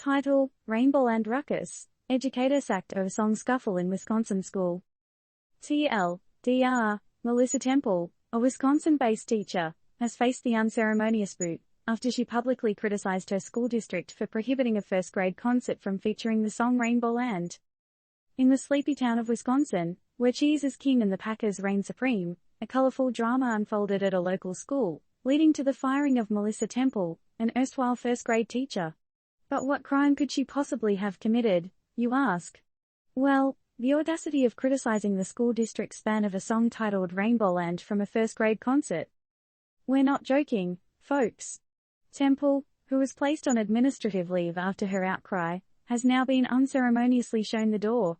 Title: Rainbowland Ruckus. Educator sacked over song Scuffle in Wisconsin school. TLDR, Melissa Tempel, a Wisconsin-based teacher, has faced the unceremonious boot after she publicly criticized her school district for prohibiting a first-grade concert from featuring the song Rainbowland. In the sleepy town of Wisconsin, where cheese is king and the Packers reign supreme, a colorful drama unfolded at a local school, leading to the firing of Melissa Tempel, an erstwhile first-grade teacher. But what crime could she possibly have committed, you ask? Well, the audacity of criticizing the school district's ban of a song titled Rainbowland from a first-grade concert. We're not joking, folks. Tempel, who was placed on administrative leave after her outcry, has now been unceremoniously shown the door.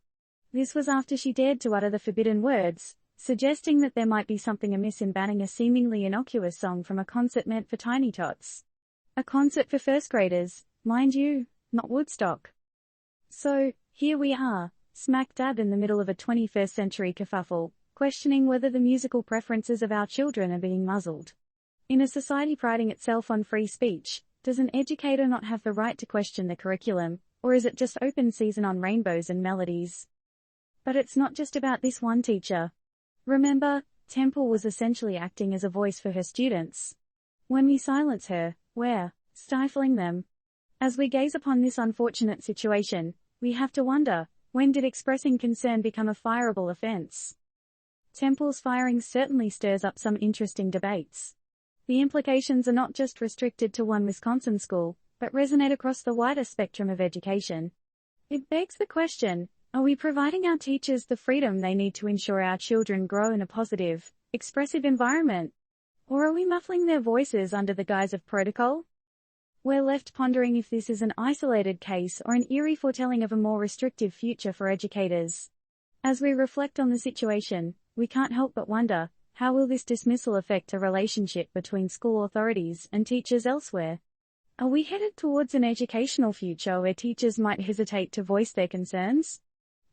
This was after she dared to utter the forbidden words, suggesting that there might be something amiss in banning a seemingly innocuous song from a concert meant for tiny tots. A concert for first graders, mind you, not Woodstock. So, here we are, smack dab in the middle of a 21st century kerfuffle, questioning whether the musical preferences of our children are being muzzled. In a society priding itself on free speech, does an educator not have the right to question the curriculum, or is it just open season on rainbows and melodies? But it's not just about this one teacher. Remember, Tempel was essentially acting as a voice for her students. When we silence her, we're stifling them. As we gaze upon this unfortunate situation, we have to wonder, when did expressing concern become a fireable offense? Tempel's firing certainly stirs up some interesting debates. The implications are not just restricted to one Wisconsin school, but resonate across the wider spectrum of education. It begs the question, are we providing our teachers the freedom they need to ensure our children grow in a positive, expressive environment? Or are we muffling their voices under the guise of protocol? We're left pondering if this is an isolated case or an eerie foretelling of a more restrictive future for educators. As we reflect on the situation, we can't help but wonder, how will this dismissal affect a relationship between school authorities and teachers elsewhere? Are we headed towards an educational future where teachers might hesitate to voice their concerns?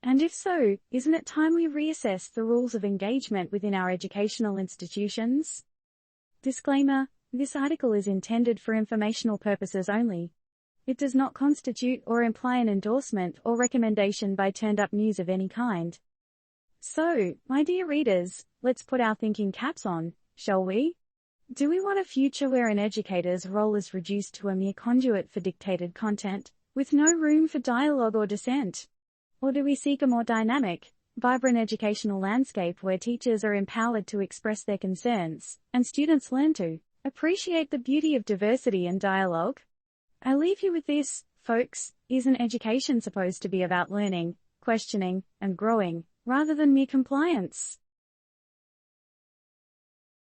And if so, isn't it time we reassess the rules of engagement within our educational institutions? Disclaimer: this article is intended for informational purposes only. It does not constitute or imply an endorsement or recommendation by Turned Up News of any kind. So, my dear readers, let's put our thinking caps on, shall we? Do we want a future where an educator's role is reduced to a mere conduit for dictated content, with no room for dialogue or dissent? Or do we seek a more dynamic, vibrant educational landscape where teachers are empowered to express their concerns, and students learn to appreciate the beauty of diversity and dialogue? I leave you with this, folks: isn't education supposed to be about learning, questioning, and growing, rather than mere compliance?